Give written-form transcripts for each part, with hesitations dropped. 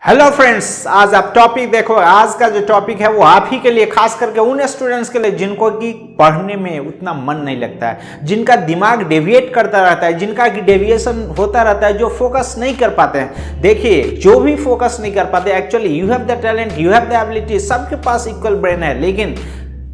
Hello friends, आज आप topic देखो। आज का जो टॉपिक है वो आप ही के लिए, खास करके उन स्टूडेंट्स के लिए जिनको कि पढ़ने में उतना मन नहीं लगता है, जिनका दिमाग डेविएट करता रहता है, जिनका कि डेविएशन होता रहता है, जो फोकस नहीं कर पाते हैं। देखिए, जो भी फोकस नहीं कर पाते, actually you have the talent, you have the ability, सबके पास इक्वल ब्रेन है, लेकिन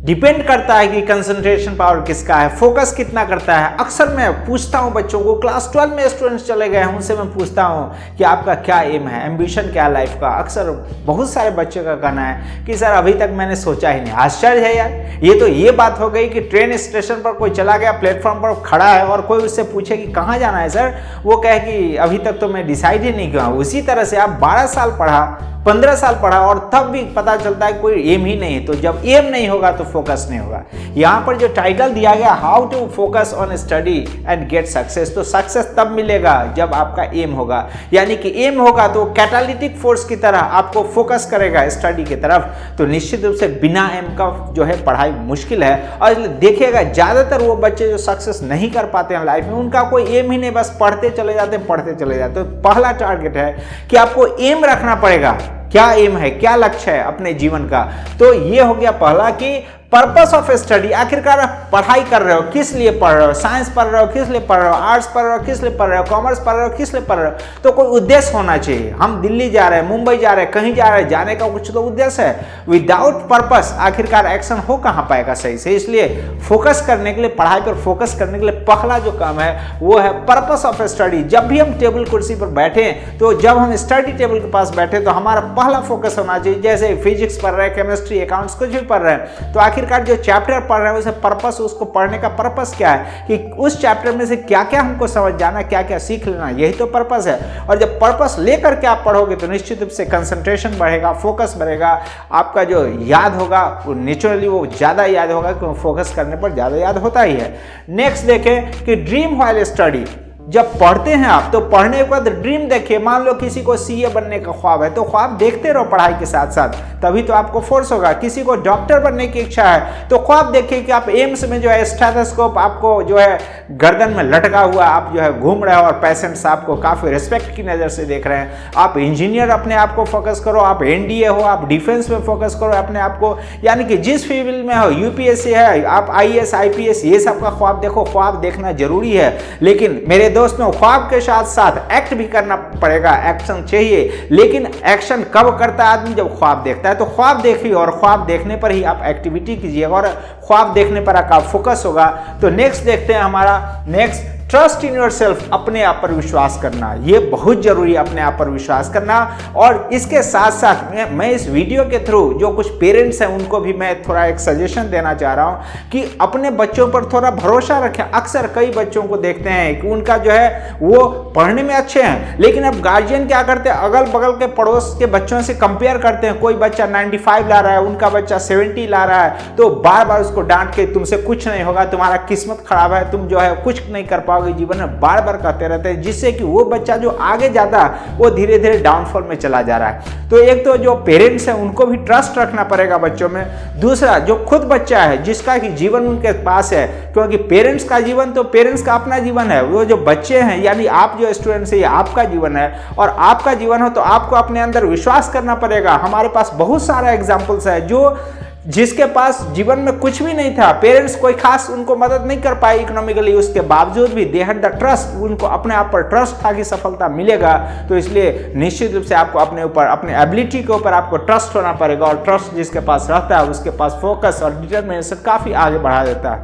डिपेंड करता है कि कंसंट्रेशन पावर किसका है, फोकस कितना करता है। अक्सर मैं पूछता हूं बच्चों को, क्लास 12 में स्टूडेंट्स चले गए हैं, उनसे मैं पूछता हूं कि आपका क्या एम है, एम्बिशन क्या है लाइफ का। अक्सर बहुत सारे बच्चों का कहना है कि सर अभी तक मैंने सोचा ही नहीं। आश्चर्य है यार, ये बात हो गई कि ट्रेन स्टेशन पर कोई चला गया, प्लेटफॉर्म पर खड़ा है और कोई उससे पूछे कि कहाँ जाना है सर, वो कहे कि अभी तक तो मैं डिसाइड ही नहीं किया। उसी तरह से आप 12 साल पढ़ा, 15 साल पढ़ा और तब भी पता चलता है कोई एम ही नहीं है। तो जब एम नहीं होगा तो फोकस नहीं होगा। यहाँ पर जो टाइटल दिया गया, how to focus on study and get success, तो सक्सेस तब मिलेगा जब आपका एम होगा। यानी कि एम होगा तो कैटालिटिक फोर्स की तरह आपको फोकस करेगा स्टडी की तरफ। तो निश्चित रूप से बिना एम का जो है पढ़ाई मुश्किल है। और देखिएगा, ज़्यादातर वो बच्चे जो सक्सेस नहीं कर पाते हैं लाइफ में, उनका कोई एम ही नहीं, बस पढ़ते चले जाते हैं, पढ़ते चले जाते हैं। तो पहला टारगेट है कि आपको एम रखना पड़ेगा। क्या एम है, क्या लक्ष्य है अपने जीवन का। तो ये हो गया पहला कि पर्पस ऑफ स्टडी। आखिरकार पढ़ाई कर रहे हो, किस लिए पढ़ रहे हो, साइंस पढ़ रहे हो किस लिए पढ़ रहे हो, आर्ट्स पढ़ रहे हो किस लिए पढ़ रहे हो, कॉमर्स पढ़ रहे हो किस लिए पढ़ रहे हो। तो कोई उद्देश्य होना चाहिए। हम दिल्ली जा रहे हैं, मुंबई जा रहे हैं, कहीं जा रहे हैं, जाने का कुछ तो उद्देश्य है। विदाउट पर्पस आखिरकार एक्शन हो कहाँ पाएगा सही से। इसलिए फोकस करने के लिए, पढ़ाई पर फोकस करने के लिए पहला जो काम है वो है पर्पस ऑफ स्टडी। जब भी हम टेबल कुर्सी पर बैठे, तो जब हम स्टडी टेबल के पास बैठे तो हमारा पहला फोकस होना चाहिए। जैसे फिजिक्स पढ़ रहे हैं, केमिस्ट्री, अकाउंट्स, कुछ भी पढ़ रहे हैं, तो आखिरकार जो चैप्टर पढ़ रहे हैं उसे पर्पस, उसको पढ़ने का पर्पस क्या है कि उस चैप्टर में से क्या क्या हमको समझ जाना, क्या क्या सीख लेना, यही तो पर्पस है। और जब पर्पस लेकर के आप पढ़ोगे तो निश्चित रूप से कंसंट्रेशन बढ़ेगा, फोकस बढ़ेगा, आपका जो याद होगा वो नेचुरली वो ज़्यादा याद होगा, क्योंकि फोकस करने पर ज़्यादा याद होता ही है। नेक्स्ट देखें कि ड्रीम व्हाइल स्टडी। जब पढ़ते हैं आप तो पढ़ने के बाद ड्रीम देखिए। मान लो किसी को सीए बनने का ख्वाब है, तो ख्वाब देखते रहो पढ़ाई के साथ साथ, तभी तो आपको फोर्स होगा। किसी को डॉक्टर बनने की इच्छा है तो ख्वाब देखिए कि आप एम्स में जो है स्टेथोस्कोप आपको जो है गर्दन में लटका हुआ आप जो है घूम रहे हो और पेशेंट्स आपको काफ़ी रिस्पेक्ट की नज़र से देख रहे हैं। आप इंजीनियर अपने आप को फोकस करो, आप एनडीए हो, आप डिफेंस में फोकस करो अपने आप को, यानी कि जिस फील्ड में हो, यूपीएससी है, आप आईएएस आईपीएस, ये सब का ख्वाब देखो। ख्वाब देखना जरूरी है, लेकिन मेरे दोस्तों ख्वाब के साथ साथ एक्ट भी करना पड़ेगा, एक्शन चाहिए। लेकिन एक्शन कब करता है आदमी? जब ख्वाब देखता है। तो ख्वाब देखिए और ख्वाब देखने पर ही आप एक्टिविटी कीजिए और ख्वाब देखने पर आपका फोकस होगा। तो नेक्स्ट देखते हैं हमारा next, trust in your self. अपने आप पर विश्वास करना, ये बहुत जरूरी है, अपने आप पर विश्वास करना। और इसके साथ साथ मैं इस वीडियो के थ्रू जो कुछ पेरेंट्स हैं उनको भी मैं थोड़ा एक सजेशन देना चाह रहा हूं कि अपने बच्चों पर थोड़ा भरोसा रखें। अक्सर कई बच्चों को देखते हैं कि उनका जो है वो पढ़ने में अच्छे हैं, लेकिन अब गार्जियन क्या करते हैं, अगल बगल के पड़ोस के बच्चों से कंपेयर करते हैं। कोई बच्चा 95 ला रहा है, उनका बच्चा 70 ला रहा है, तो बार बार उसको डांट के तुमसे कुछ नहीं होगा, तुम्हारा किस्मत खराब है, तुम जो है कुछ नहीं कर पाओगे जीवन में, बार बार कहते रहते हैं, जिससे कि वो बच्चा जो आगे जाता है वो धीरे धीरे डाउनफॉल में चला जा रहा है। तो एक तो जो पेरेंट्स हैं उनको भी ट्रस्ट रखना पड़ेगा बच्चों में। दूसरा, जो खुद बच्चा है जिसका कि जीवन उनके पास है, क्योंकि पेरेंट्स का जीवन तो पेरेंट्स का अपना जीवन है, वो जो बच्चे हैं यानी आप जो स्टूडेंट्स है, आपका जीवन है और आपका जीवन हो, तो आपको अपने अंदर विश्वास करना पड़ेगा। हमारे पास बहुत सारा एग्जाम्पल्स है जो जिसके पास जीवन में कुछ भी नहीं था, पेरेंट्स कोई खास उनको मदद नहीं कर पाए इकोनॉमिकली, उसके बावजूद भी दे हैड द ट्रस्ट, उनको अपने आप पर ट्रस्ट था कि सफलता मिलेगा। तो इसलिए निश्चित रूप से आपको अपने ऊपर, अपने एबिलिटी के ऊपर आपको ट्रस्ट होना पड़ेगा। और ट्रस्ट जिसके पास रहता है उसके पास फोकस और डिटरमिनेशन काफ़ी आगे बढ़ा देता है।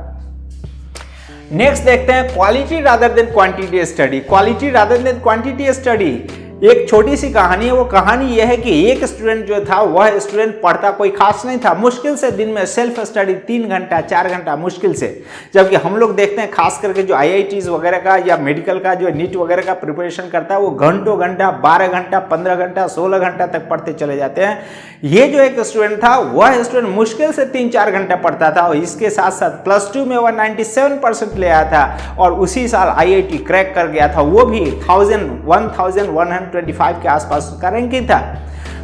नेक्स्ट देखते हैं quality rather than quantity study. Quality rather than quantity study एक छोटी सी कहानी है। वो कहानी यह है कि एक स्टूडेंट जो था, वह स्टूडेंट पढ़ता कोई खास नहीं था, मुश्किल से दिन में सेल्फ स्टडी 3 घंटा 4 घंटा मुश्किल से। जबकि हम लोग देखते हैं खास करके जो आईआईटीज वगैरह का या मेडिकल का जो नीट वगैरह का प्रिपरेशन करता है, वो घंटों घंटा 12 घंटा 15 घंटा 16 घंटा तक पढ़ते चले जाते हैं। ये जो एक स्टूडेंट था, वह स्टूडेंट मुश्किल से 3-4 घंटा पढ़ता था और इसके साथ साथ +2 में वह 97% ले आया था और उसी साल आईआईटी क्रैक कर गया था, वो भी 1125 के आसपास उसका रैंकिंग था।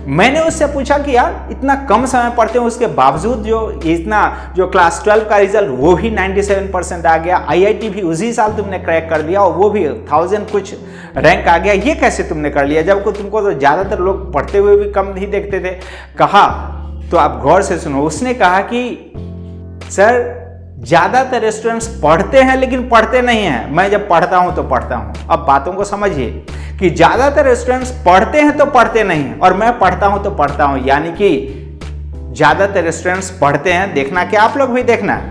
मैंने उससे पूछा कि यार इतना कम समय पढ़ते हो उसके बावजूद जो क्लास 12 का रिजल्ट वो भी 97% आ गया, IIT भी उसी साल तुमने क्रैक कर दिया और वो भी 1000 कुछ रैंक आ गया, ये कैसे तुमने कर लिया, जबकि तुमको तो ज़्यादातर लोग पढ़ते हुए भी कम ही देखते थे। कहा, तो आप गौर से सुनो, उसने कहा कि सर ज़्यादातर स्टूडेंट्स पढ़ते हैं लेकिन पढ़ते नहीं हैं, मैं जब पढ़ता हूं तो पढ़ता हूं। अब बातों को समझिए कि ज़्यादातर स्टूडेंट्स पढ़ते हैं तो पढ़ते नहीं हैं और मैं पढ़ता हूं तो पढ़ता हूं, यानी कि ज़्यादातर स्टूडेंट्स पढ़ते हैं। देखना कि आप लोग भी देखना,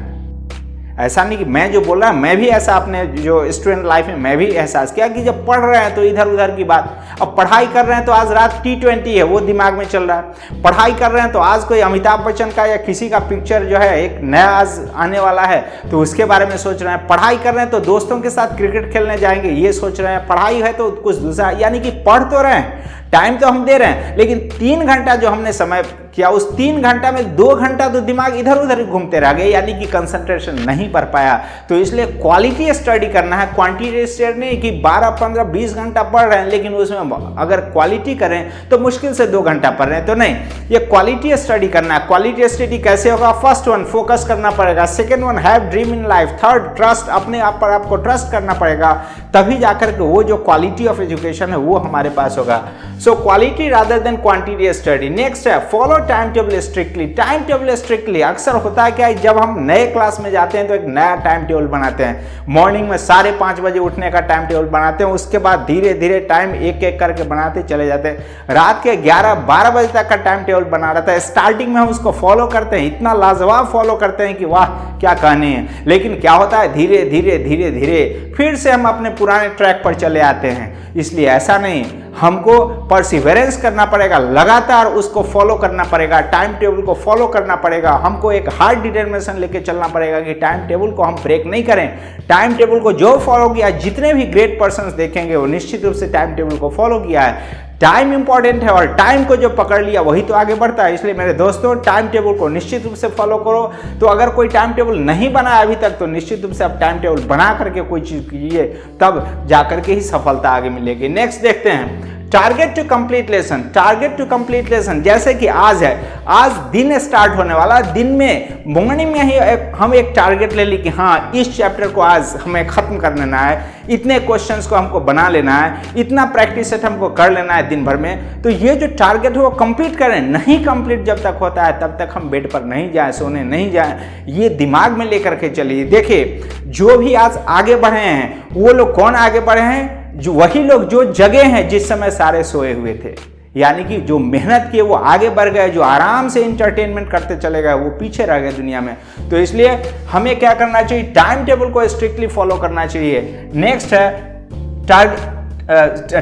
ऐसा नहीं कि मैं जो बोल रहा हूँ, मैं भी ऐसा अपने जो स्टूडेंट लाइफ में मैं भी एहसास किया कि जब पढ़ रहे हैं तो इधर उधर की बात, अब पढ़ाई कर रहे हैं तो आज रात T20 है वो दिमाग में चल रहा है, पढ़ाई कर रहे हैं तो आज कोई अमिताभ बच्चन का या किसी का पिक्चर जो है एक नया आज आने वाला है तो उसके बारे में सोच रहे हैं, पढ़ाई कर रहे हैं तो दोस्तों के साथ क्रिकेट खेलने जाएंगे ये सोच रहे हैं, पढ़ाई है तो कुछ दूसरा, यानी कि पढ़ तो रहे हैं, टाइम तो हम दे रहे हैं, लेकिन 3 घंटा जो हमने समय किया उस 3 घंटा में 2 घंटा तो दिमाग इधर उधर घूमते रह गए, यानी कि कंसंट्रेशन नहीं कर पाया। तो इसलिए क्वालिटी स्टडी करना है, क्वांटिटी स्टडी नहीं कि 12, 15, 20 घंटा पढ़ रहे हैं लेकिन उसमें अगर क्वालिटी करें तो मुश्किल से 2 घंटा पढ़ रहे हैं, तो नहीं, ये क्वालिटी स्टडी करना है। क्वालिटी स्टडी कैसे होगा? फर्स्ट वन, फोकस करना पड़ेगा, second one, have dream in life, third, trust, अपने आप पर आपको ट्रस्ट करना पड़ेगा, तभी जाकर के वो जो क्वालिटी ऑफ एजुकेशन है वो हमारे पास होगा। So quality rather than quantity study. Next है follow time table strictly. Time table strictly अक्सर होता है क्या, जब हम नए क्लास में जाते हैं तो एक नया टाइम टेबल बनाते हैं, मॉर्निंग में 5:30 बजे उठने का टाइम टेबल बनाते हैं, उसके बाद धीरे धीरे टाइम एक एक करके बनाते चले जाते हैं, रात के 11-12 बजे तक का टाइम टेबल बना रहता है। स्टार्टिंग में हम उसको फॉलो करते हैं, इतना लाजवाब फॉलो करते हैं कि वाह क्या कहने हैं, लेकिन क्या होता है धीरे धीरे धीरे धीरे फिर से हम अपने पुराने ट्रैक पर चले आते हैं। इसलिए ऐसा नहीं, हमको परसिवेरेंस करना पड़ेगा, लगातार उसको फॉलो करना पड़ेगा, टाइम टेबल को फॉलो करना पड़ेगा, हमको एक हार्ड डिटर्मिनेशन लेके चलना पड़ेगा कि टाइम टेबल को हम ब्रेक नहीं करें। टाइम टेबल को जो फॉलो किया, जितने भी ग्रेट पर्सन्स देखेंगे वो निश्चित रूप से टाइम टेबल को फॉलो किया है। टाइम इंपॉर्टेंट है और टाइम को जो पकड़ लिया वही तो आगे बढ़ता है। इसलिए मेरे दोस्तों टाइम टेबल को निश्चित रूप से फॉलो करो। तो अगर कोई टाइम टेबल नहीं बना अभी तक तो निश्चित रूप से आप टाइम टेबल बना करके कोई चीज़ कीजिए, तब जाकर के ही सफलता आगे मिलेगी। नेक्स्ट देखते हैं target to complete lesson. Target to complete lesson, जैसे कि आज है, आज दिन स्टार्ट होने वाला, दिन में मॉर्निंग में ही हम एक टारगेट ले ली कि हाँ इस चैप्टर को आज हमें खत्म कर लेना है, इतने क्वेश्चंस को हमको बना लेना है, इतना प्रैक्टिस सेट हमको कर लेना है दिन भर में। तो ये जो टारगेट है वो कंप्लीट करें। नहीं कंप्लीट जब तक होता है तब तक हम बेड पर नहीं जाए, सोने नहीं जाए, ये दिमाग में लेकर के चलिए। देखिए जो भी आज आगे बढ़े हैं वो लोग कौन आगे बढ़े हैं? जो वही लोग जो जगे हैं जिस समय सारे सोए हुए थे, यानी कि जो मेहनत किए वो आगे बढ़ गए, जो आराम से इंटरटेनमेंट करते चले गए वो पीछे रह गए दुनिया में। तो इसलिए हमें क्या करना चाहिए? टाइम टेबल को स्ट्रिक्टली फॉलो करना चाहिए। नेक्स्ट है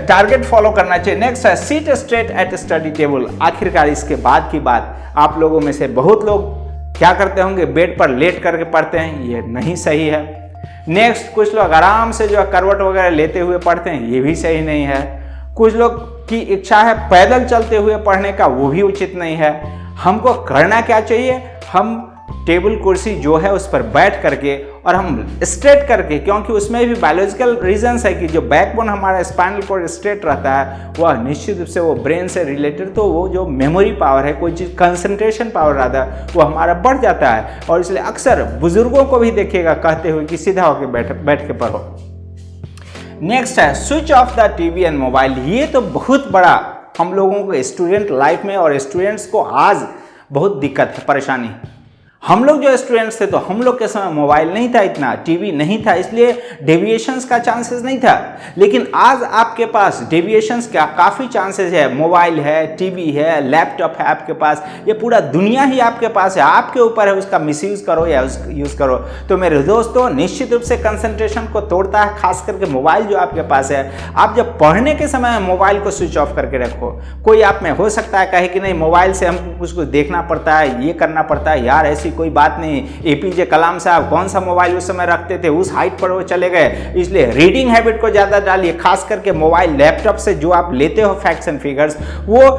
टारगेट फॉलो करना चाहिए। नेक्स्ट है sit straight at study table. आखिरकार इसके बाद की बात, आप लोगों में से बहुत लोग क्या करते होंगे, बेड पर लेट करके पढ़ते हैं, ये नहीं सही है। नेक्स्ट, कुछ लोग आराम से जो करवट वगैरह लेते हुए पढ़ते हैं, ये भी सही नहीं है। कुछ लोग की इच्छा है पैदल चलते हुए पढ़ने का, वो भी उचित नहीं है। हमको करना क्या चाहिए? हम टेबल कुर्सी जो है उस पर बैठ करके और हम स्ट्रेट करके, क्योंकि उसमें भी बायोलॉजिकल रीजंस है कि जो बैकबोन हमारा स्पाइनल कॉर्ड स्ट्रेट रहता है वह निश्चित रूप से वो ब्रेन से रिलेटेड, तो वो जो मेमोरी पावर है, कोई चीज़ कंसंट्रेशन पावर रहता है वो हमारा बढ़ जाता है। और इसलिए अक्सर बुजुर्गों को भी देखिएगा कहते हुए कि सीधा होकर बैठ के पढ़ो। नेक्स्ट है switch off the TV and mobile. ये तो बहुत बड़ा हम लोगों को स्टूडेंट लाइफ में और स्टूडेंट्स को आज बहुत दिक्कत है, परेशानी। हम लोग जो स्टूडेंट्स थे तो हम लोग के समय मोबाइल नहीं था, इतना टीवी नहीं था, इसलिए डेविएशंस का चांसेस नहीं था। लेकिन आज आपके पास डेविएशंस का काफ़ी चांसेस है। मोबाइल है, टीवी है, लैपटॉप है आपके पास, ये पूरा दुनिया ही आपके पास है। आपके ऊपर है उसका मिसयूज़ करो या यूज़ करो। तो मेरे दोस्तों निश्चित रूप से कंसंट्रेशन को तोड़ता है, खास करके मोबाइल जो आपके पास है। आप जब पढ़ने के समय मोबाइल को स्विच ऑफ करके रखो। कोई आप में हो सकता है कहे कि नहीं मोबाइल से हमको कुछ देखना पड़ता है, ये करना पड़ता है। यार ऐसी कोई बात नहीं। एपीजे कलाम साहब कौन सा मोबाइल उस समय रखते थे, उस हाइट पर वो चले गए। इसलिए रीडिंग हैबिट को ज़्यादा डालिए, खास करके मोबाइल लैपटॉप से जो आप लेते हो फैक्ट्स एंड फिगर्स, वो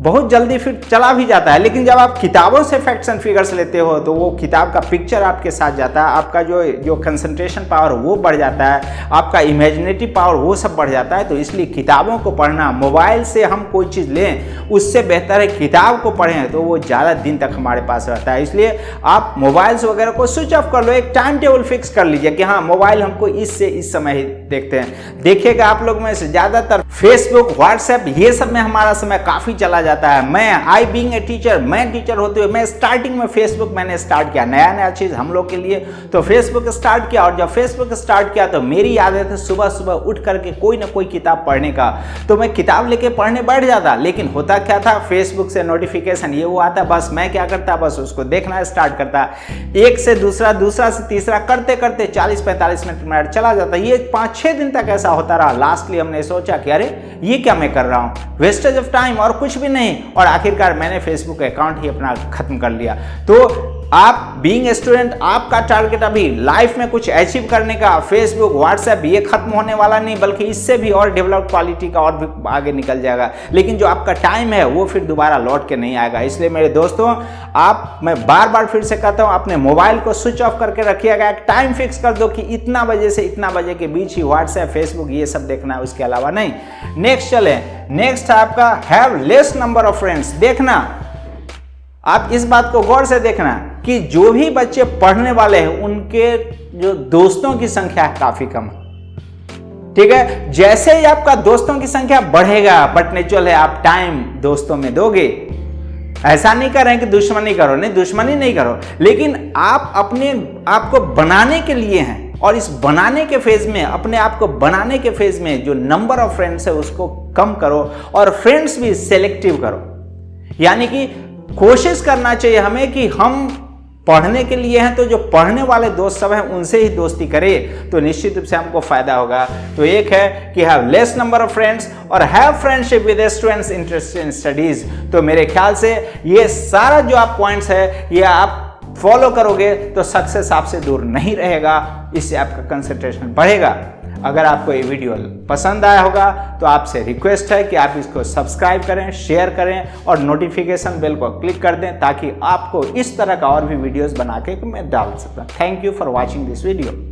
बहुत जल्दी फिर चला भी जाता है। लेकिन जब आप किताबों से फैक्ट्स एंड फिगर्स लेते हो तो वो किताब का पिक्चर आपके साथ जाता है, आपका जो कंसंट्रेशन पावर वो बढ़ जाता है, आपका इमेजिनेटिव पावर वो सब बढ़ जाता है। तो इसलिए किताबों को पढ़ना, मोबाइल से हम कोई चीज़ लें उससे बेहतर है किताब को पढ़ें, तो वो ज़्यादा दिन तक हमारे पास रहता है। इसलिए आप मोबाइल्स वगैरह को स्विच ऑफ कर लो, एक टाइम टेबल फिक्स कर लीजिए कि हाँ मोबाइल हमको इससे इस समय ही देखते हैं। देखिएगा आप लोग में से ज़्यादातर फेसबुक, व्हाट्सएप ये सब में हमारा समय काफ़ी चला जाता है। आई बीइंग ए टीचर, मैं टीचर होते हुए मैं स्टार्टिंग में फेसबुक मैंने स्टार्ट किया, नया चीज़ हम लोग के लिए, तो फेसबुक स्टार्ट किया। और जब फेसबुक स्टार्ट किया तो मेरी आदत है सुबह सुबह उठ करके कोई ना कोई किताब पढ़ने का, तो मैं किताब लेके पढ़ने बैठ जाता। लेकिन होता क्या था, फेसबुक से नोटिफिकेशन ये वो आता, बस मैं क्या करता, बस उसको देखना स्टार्ट करता, एक से दूसरा, दूसरा से तीसरा करते करते 40-45 मिनट चला जाता। ये 5-6 दिन तक ऐसा होता रहा। लास्टली हमने सोचा कि अरे ये क्या मैं कर रहा हूँ, वेस्टेज ऑफ टाइम और कुछ भी नहीं। और आखिरकार मैंने फेसबुक अकाउंट ही अपना खत्म कर लिया। तो आप बीइंग ए स्टूडेंट, आपका टारगेट अभी लाइफ में कुछ अचीव करने का, फेसबुक, व्हाट्सएप ये खत्म होने वाला नहीं, बल्कि इससे भी और डेवलप क्वालिटी का और भी आगे निकल जाएगा। लेकिन जो आपका टाइम है वो फिर दोबारा लौट के नहीं आएगा। इसलिए मेरे दोस्तों, मैं बार बार फिर से कहता हूँ, अपने मोबाइल को स्विच ऑफ करके रखिएगा। एक टाइम फिक्स कर दो कि इतना बजे से इतना बजे के बीच ही व्हाट्सएप, फेसबुक ये सब देखना है, उसके अलावा नहीं। नेक्स्ट चले, नेक्स्ट है आपका have less number of friends. देखना, आप इस बात को गौर से देखना कि जो भी बच्चे पढ़ने वाले हैं उनके जो दोस्तों की संख्या है काफी कम है। ठीक है, जैसे ही आपका दोस्तों की संख्या बढ़ेगा, बट नेचुरल है आप टाइम दोस्तों में दोगे। ऐसा नहीं कर रहे हैं कि दुश्मनी करो, नहीं दुश्मनी नहीं करो, लेकिन आप अपने आप को बनाने के लिए हैं। और इस बनाने के फेज में, अपने आप को बनाने के फेज में जो नंबर ऑफ फ्रेंड्स है उसको कम करो और फ्रेंड्स भी सेलेक्टिव करो। यानी कि कोशिश करना चाहिए हमें कि हम पढ़ने के लिए हैं तो जो पढ़ने वाले दोस्त सब हैं उनसे ही दोस्ती करें, तो निश्चित रूप से हमको फायदा होगा। तो एक है कि have less number of friends और have friendship with students interested in studies. तो मेरे ख्याल से ये सारा जो आप पॉइंट्स है ये आप फॉलो करोगे तो सक्सेस आपसे दूर नहीं रहेगा, इससे आपका कंसंट्रेशन बढ़ेगा। अगर आपको ये वीडियो पसंद आया होगा तो आपसे रिक्वेस्ट है कि आप इसको सब्सक्राइब करें, शेयर करें और नोटिफिकेशन बेल को क्लिक कर दें, ताकि आपको इस तरह का और भी वीडियोस बना के मैं डाल सकता। Thank you for watching this video.